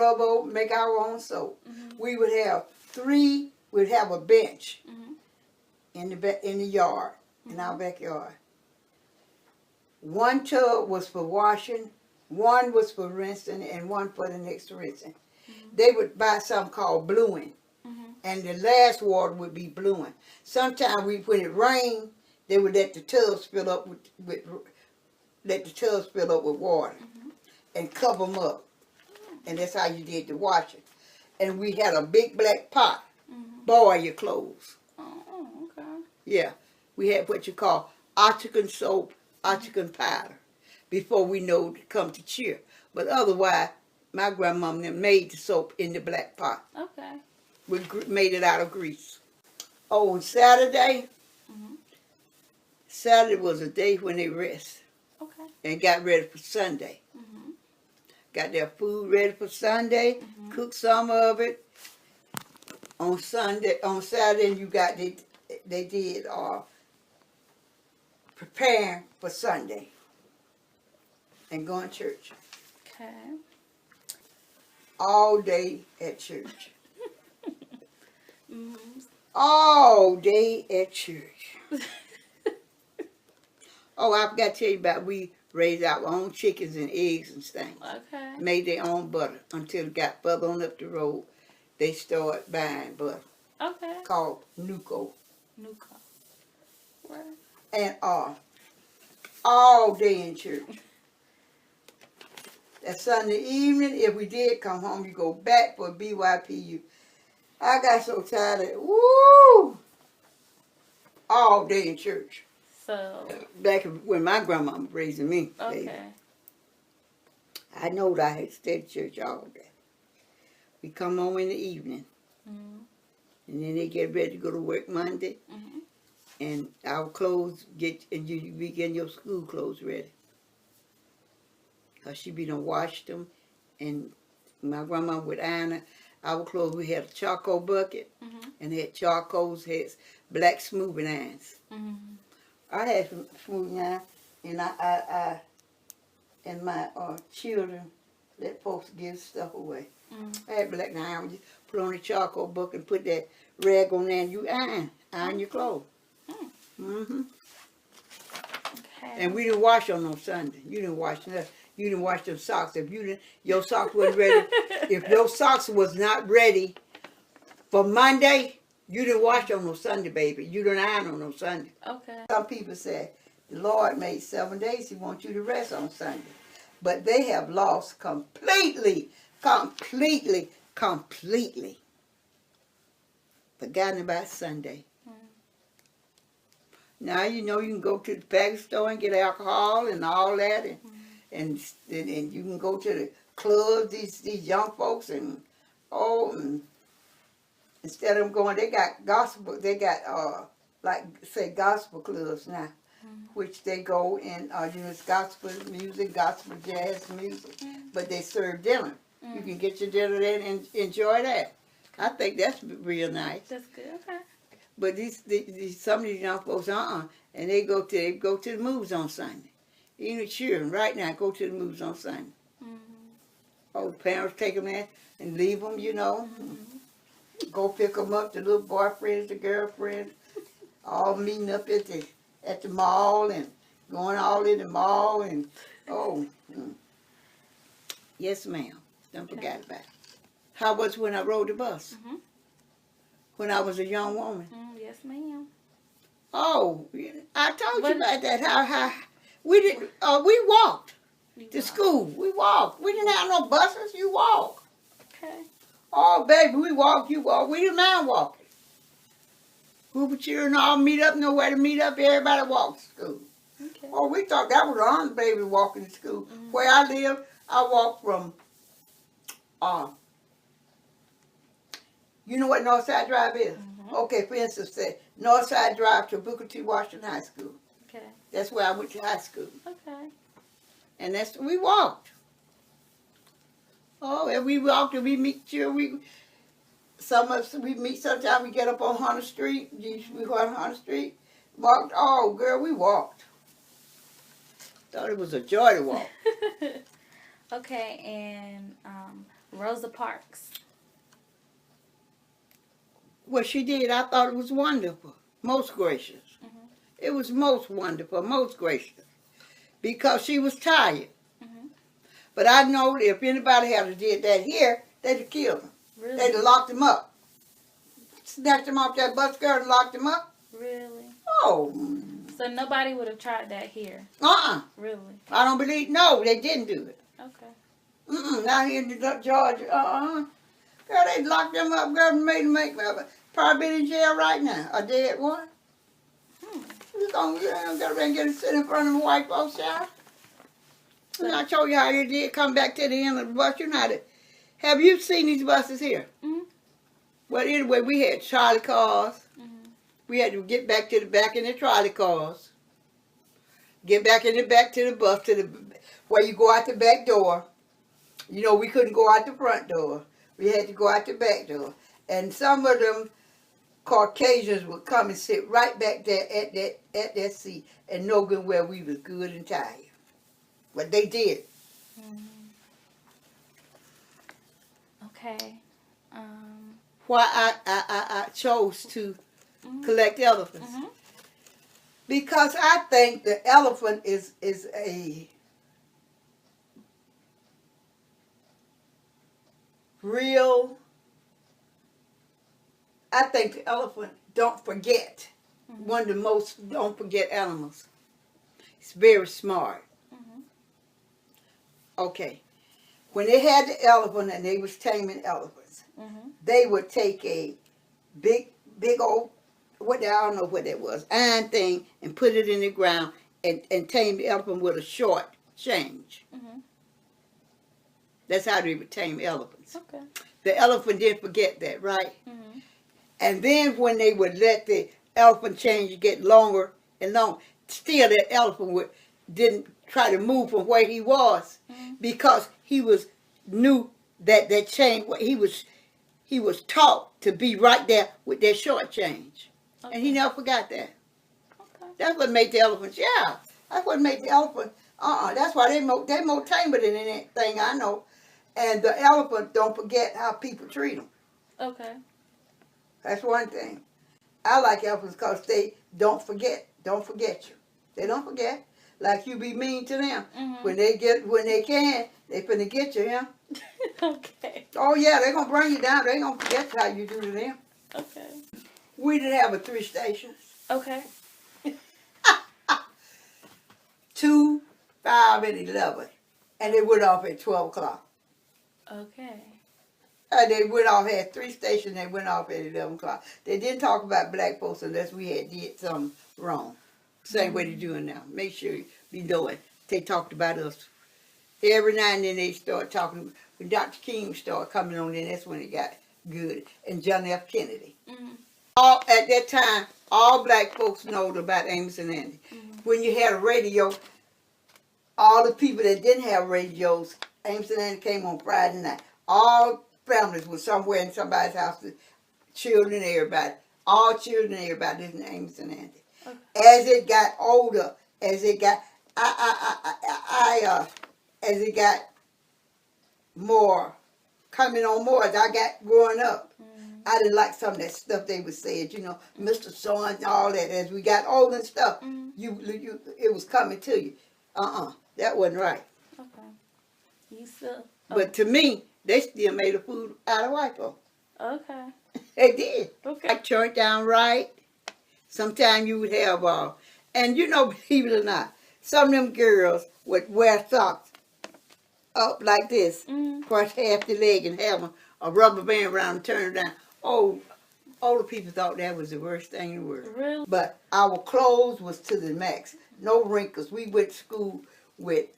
rub over, make our own soap. We would have we'd have a bench in the yard, in our backyard. One tub was for washing, one was for rinsing, and one for the next rinsing. They would buy something called bluing, and the last water would be bluing. Sometimes when it rained, they would let the tubs fill up with water and cover them up, and that's how you did the washing. And we had a big black pot, boil your clothes. Oh, okay. Yeah, we had what you call oxygen soap, oxygen powder, before we know to come to cheer. But otherwise, my grandmama made the soap in the black pot. Okay. We made it out of grease. Oh, on Saturday, Saturday was a day when they rest. Okay. And got ready for Sunday. Got their food ready for Sunday, cooked some of it. On Saturday, you got they did preparing for Sunday and going to church. Okay. All day at church. All day at church. Oh, I forgot to tell you about we raised our own chickens and eggs and things. Okay. Made their own butter until it got further on up the road. They started buying butter. Okay. Called Nuco. Nuco. Right. And all day in church. That Sunday evening, if we did come home, you go back for BYPU. I got so tired of woo! All day in church. So. Back when my grandma was raising me. Okay. Baby. I know that I had stayed at church all day. We come home in the evening. And then they get ready to go to work Monday. And our clothes and you be getting your school clothes ready. Because she be done washed them. And my grandma would iron our clothes. We had a charcoal bucket. And had charcoals, had black smoothing irons. I had some smoothing irons. And I and my children let folks give stuff away. I had black iron. Just put on the charcoal bucket and put that rag on there and you iron your clothes. Okay. And we didn't wash on no Sunday. You didn't wash nothing. You didn't wash them socks. If your socks wasn't ready, if your socks was not ready for Monday, you didn't wash on no Sunday, baby. You didn't iron on no Sunday. Okay. Some people say the Lord made 7 days. He wants you to rest on Sunday. But they have lost completely forgotten about Sunday. Now you know you can go to the package store and get alcohol and all that, and you can go to the clubs. These young folks and instead of them going, they got gospel. They got like say gospel clubs now, which they go and it's gospel music, gospel jazz music, but they serve dinner. You can get your dinner there and enjoy that. I think that's real nice. That's good. Okay. But some of these young folks, and they go to the movies on Sunday. Even children, right now, go to the movies on Sunday. Oh, the parents take them there and leave them, you know. Go pick them up, the little boyfriends, the girlfriends, all meeting up at the mall and going all in the mall and yes, ma'am. Don't forget about it. How was when I rode the bus? When I was a young woman. Yes, ma'am. Oh, I told you about that. How we walked to school. We walked. We didn't have no buses. You walk. Okay. Oh, baby, we walked. You walk. We didn't mind walking. Group of children all meet up. Nowhere to meet up. Everybody walked to school. Okay. Oh, we thought that was on baby walking to school. Where I live, I walked from. You know what Northside Drive is? Okay, for instance, say Northside Drive to Booker T. Washington High School. Okay. That's where I went to high school. Okay. And we walked. Oh, and we walked and we meet children. Some of us, we meet, sometimes we get up on Hunter Street. We go on Hunter Street. Walked. Oh, girl, we walked. Thought it was a joy to walk. Okay, and Rosa Parks. What she did, I thought it was wonderful. Most gracious. Mm-hmm. It was most wonderful, most gracious. Because she was tired. Mm-hmm. But I know that if anybody had did that here, they'd have killed him. Really? They'd have locked him up. Snatched him off that bus girl and locked him up. Really? Oh. So nobody would have tried that here? Really? I don't believe, no, they didn't do it. Okay. Not here in Georgia. Girl, they locked them up, girl, and made them probably been in jail right now. A dead one. You don't go and get to sit in front of a white folks' child. And I told you how you did come back to the end of the bus. You know how to. Have you seen these buses here? Mm-hmm. Well, anyway, we had trolley cars. Mm-hmm. We had to get back to the back in the trolley cars. Get back in the back to the bus, where you go out the back door. You know, we couldn't go out the front door. We had to go out the back door. And some of them Caucasians would come and sit right back there at that seat and know good where we was good and tired. But they did. Mm-hmm. Okay. Why I chose to collect elephants. Mm-hmm. Because I think the elephant is a real, I think the elephant, don't forget, one of the most don't forget animals. It's very smart. Mm-hmm. Okay. When they had the elephant and they was taming elephants, they would take a big old, I don't know what that was, iron thing, and put it in the ground and tame the elephant with a short change. Mm-hmm. That's how they would tame elephants. Okay. The elephant didn't forget that, right? Mm-hmm. And then when they would let the elephant change get longer and longer, still that elephant didn't try to move from where he was, because he knew that change. He was taught to be right there with that short change, and he never forgot that. Okay. That's what made the elephants. Yeah, that's what made the elephant. That's why they more tamer than anything I know. And the elephant don't forget how people treat them. Okay. That's one thing. I like elephants because they don't forget. Don't forget you. They don't forget. Like you be mean to them. Mm-hmm. When they can, they finna get you, yeah? Okay. Oh yeah, they're gonna bring you down. They ain't gonna forget how you do to them. Okay. We didn't have 3 stations. Okay. 2, 5, and 11. And they went off at 12 o'clock. Okay. They went off, had 3 stations, they went off at 11 o'clock. They didn't talk about black folks unless we had did something wrong. Same way they're doing now. Make sure you be doing. They talked about us. Every now and then they start talking. When Dr. King started coming on in, that's when it got good. And John F. Kennedy. Mm-hmm. At that time, all black folks know about Amos and Andy. Mm-hmm. When you had a radio, all the people that didn't have radios, Amos and Andy came on Friday night. All families were somewhere in somebody's house, children, everybody. All children, everybody listening to Amos and Andy. Okay. As it got older, as it got, as it got more, coming on more, as I got growing up, I didn't like some of that stuff they was saying, you know, Mr. So and all that. As we got older and stuff, it was coming to you. That wasn't right. Okay. You still. But to me, they still made a food out of white folks. Okay. They did. Okay. Like turned down right. Sometimes you would have, and you know, believe it or not, some of them girls would wear socks up like this, across half the leg, and have a rubber band around and turn it down. Oh, older people thought that was the worst thing in the world. Really? But our clothes was to the max. No wrinkles. We went to school with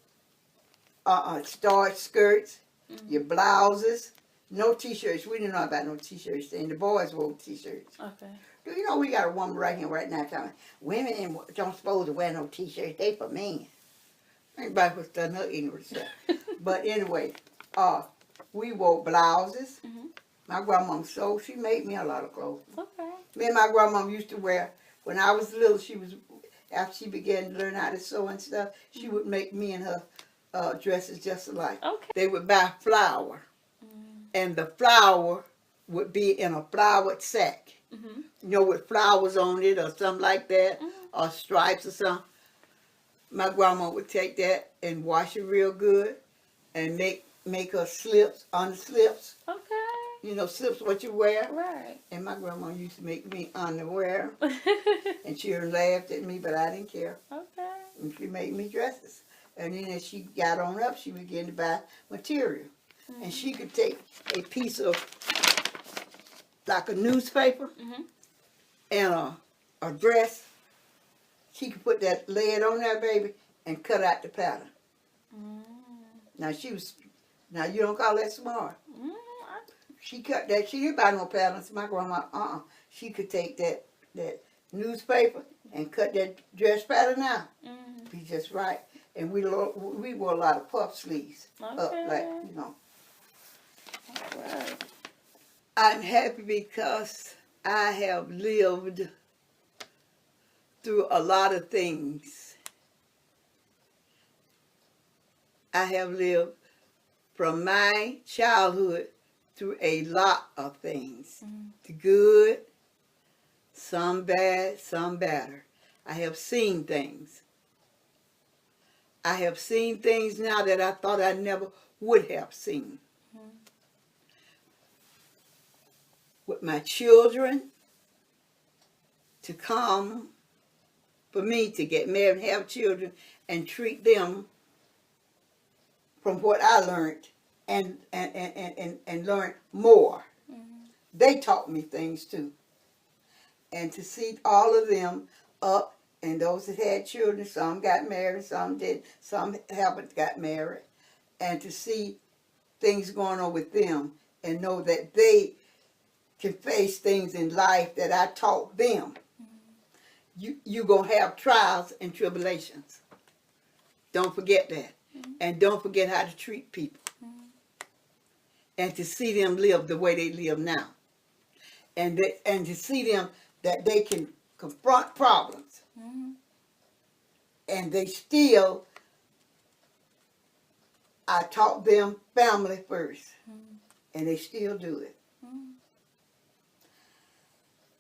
starched skirts, your blouses, no t-shirts. We didn't know about no t-shirts then. The boys wore t-shirts. Okay. Do you know we got a woman right here right now telling women don't supposed to wear no t-shirts. They for men. Anybody was done her ignorant stuff. But anyway, we wore blouses. My grandmom sewed. She made me a lot of clothes. Okay. Me and my grandmom used to wear, when I was little, after she began to learn how to sew and stuff, she would make me and her dresses just alike. Okay. They would buy flour. and the flour would be in a floured sack. You know, with flowers on it or something like that, or stripes or something. My grandma would take that and wash it real good and make her slips, underslips. Okay. You know, slips what you wear. Right. And my grandma used to make me underwear. And she laughed at me, but I didn't care. Okay. And she made me dresses. And then as she got on up, she began to buy material. And she could take a piece of, like a newspaper, and a dress. She could put that, lay it on there, baby, and cut out the pattern. Now now you don't call that smart. She cut that, she didn't buy no patterns. My grandma, she could take that newspaper and cut that dress pattern out. Be just right. And we wore a lot of puff sleeves. Up, like, you know. Right. I'm happy because I have lived through a lot of things. I have lived from my childhood through a lot of things. The good, some bad, some better. I have seen things. I have seen things now that I thought I never would have seen. With my children, to come, for me to get married and have children and treat them from what I learned and learn more. They taught me things too. And to see all of them up, and those that had children, some got married, some did, some haven't got married, and to see things going on with them and know that they can face things in life that I taught them. You're going to have trials and tribulations. Don't forget that. And don't forget how to treat people. And to see them live the way they live now. And to see them that they can confront problems. And they still, I taught them family first. And they still do it.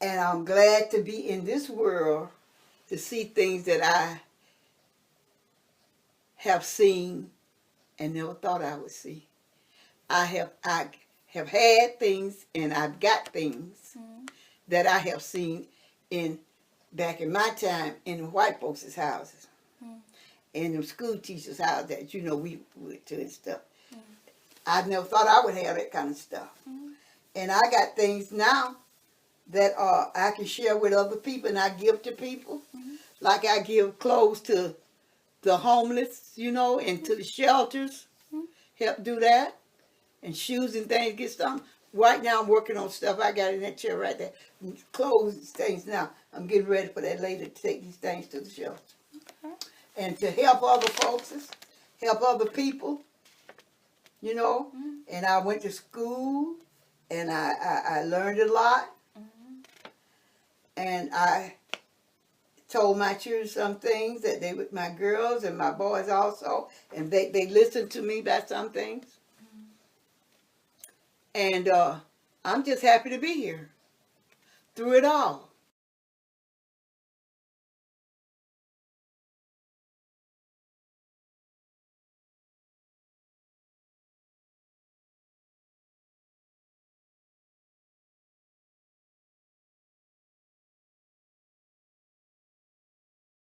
And I'm glad to be in this world to see things that I have seen and never thought I would see. I have had things and I've got things that I have seen back in my time in the white folks' houses. In the school teachers' house that, you know, we went to and stuff. I never thought I would have that kind of stuff. And I got things now that I can share with other people and I give to people. Like I give clothes to the homeless, you know, and to the shelters. Help do that. And shoes and things, get something. Right now I'm working on stuff. I got in that chair right there. Clothes and things now. I'm getting ready for that later to take these things to the shelter. And to help other folks, help other people, you know. And I went to school and I learned a lot. And I told my children some things that they with my girls and my boys also. And they listened to me about some things. And I'm just happy to be here through it all.